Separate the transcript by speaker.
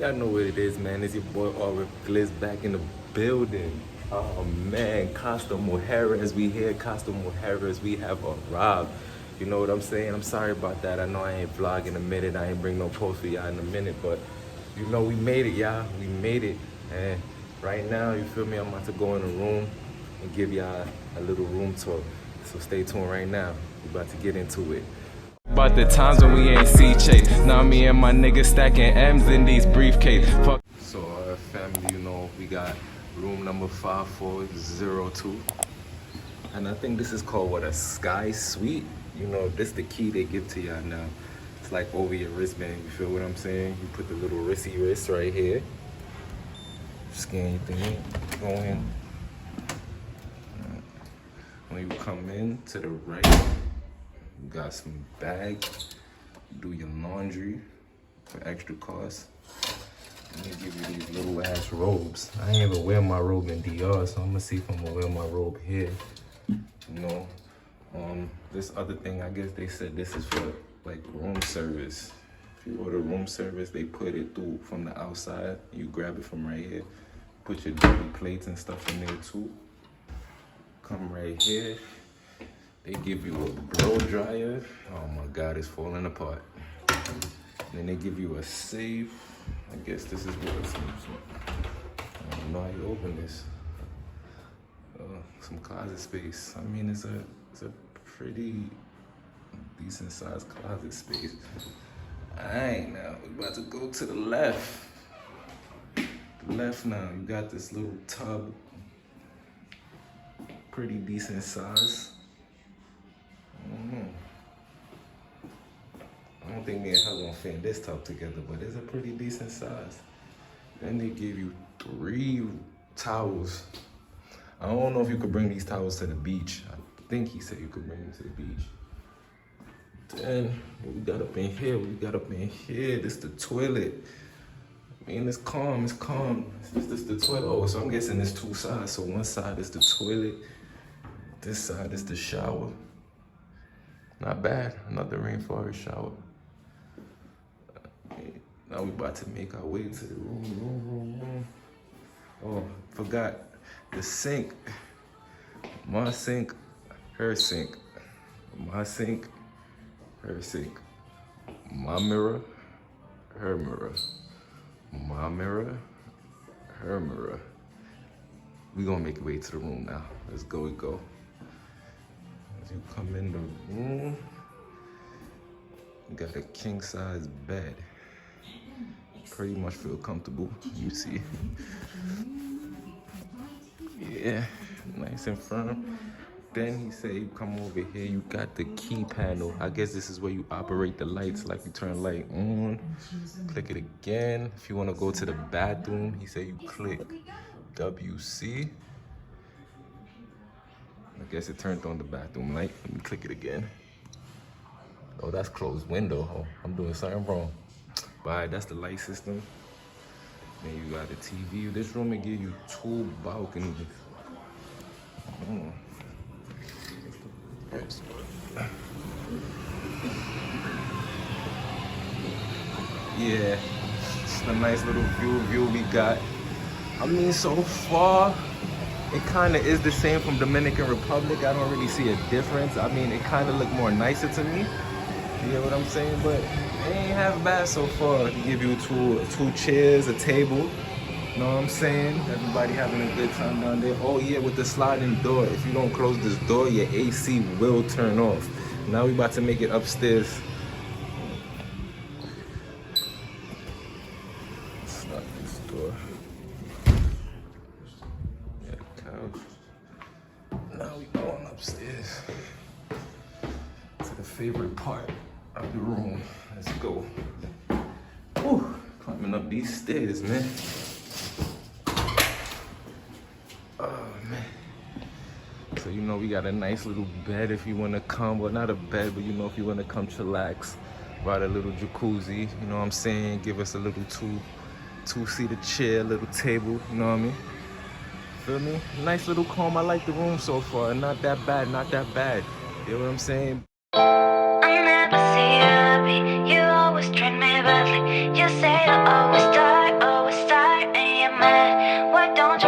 Speaker 1: Y'all know what it is, man. It's your boy Glizz back in the building. Oh man, Costa mujeres, we here. Costa mujeres, we have arrived. You know what I'm saying? I'm sorry about that. I know I ain't vlog in a minute. I ain't bring no post for y'all in a minute, but you know we made it, y'all. We made it. And right now, you feel me? I'm about to go in the room and give y'all a little room tour. So stay tuned right now. We about to get into it. About the times when we ain't see chase. Now me and my niggas stacking M's in these briefcase. Fuck. So family, you know, we got room number 5402. And I think this is called what, a sky suite? You know, this the key they give to y'all now. It's like over your wristband, you feel what I'm saying? You put the little wristy wrist right here. Scan your thing, go in. When you come in to the right, you got some bags, do your laundry for extra cost. And they give you these little ass robes. I ain't even wear my robe in DR, so I'm gonna see if I'm gonna wear my robe here. You know, this other thing, I guess they said this is for like room service. If you order room service, they put it through from the outside. You grab it from right here. Put your dirty plates and stuff in there too. Come right here. They give you a blow dryer. Oh my God, it's falling apart. And then they give you a safe. I guess this is what it's. I don't know how you open this. Some closet space. I mean, it's a pretty decent sized closet space. Alright, now we about to go to the left. The left now, you got this little tub. Pretty decent size. I don't think me and her gonna fit in this tub together, but it's a pretty decent size. Then they give you 3 towels. I don't know if you could bring these towels to the beach. I think he said you could bring them to the beach. Then what we got up in here, this the toilet. I mean, it's calm. This is the toilet. Oh, so I'm guessing there's 2 sides. So one side is the toilet. This side is the shower. Not bad, another rainforest shower. Now we about to make our way to the room. Oh, forgot the sink. My sink, her sink. My sink, her sink. My mirror, her mirror. My mirror, her mirror. We gonna make our way to the room now. Let's go, As you come in the room, you got a king size bed. Pretty much feel comfortable, you see. Yeah, nice and firm. Then he said you come over here, you got the key panel. I guess this is where you operate the lights, like you turn light on, click it again. If you wanna go to the bathroom, he said you click WC. I guess it turned on the bathroom light. Let me click it again. Oh, that's closed window. Oh, I'm doing something wrong. But all right, that's the light system. Then you got a TV. This room will give you 2 balconies. Yeah, it's a nice little view we got. I mean, so far, it kind of is the same from Dominican Republic. I don't really see a difference. I mean, it kind of look more nicer to me. You get what I'm saying? But it ain't half bad so far. They give you two chairs, a table. You know what I'm saying? Everybody having a good time down there. Oh yeah, with the sliding door. If you don't close this door, your AC will turn off. Now we about to make it upstairs. Let's lock this door. Yeah, the couch. Now we going upstairs to the favorite part of the room. Let's go. Whew, climbing up these stairs, man. Oh man. So you know we got a nice little bed if you wanna come. Well, not a bed, but you know if you wanna come chillax. Brought a little jacuzzi, you know what I'm saying? Give us a little two-seater chair, little table, you know what I mean? Feel me? Nice little calm. I like the room so far. Not that bad, not that bad. You know what I'm saying?
Speaker 2: I never see you happy. You always treat me badly. You say you always die. man. Why don't you?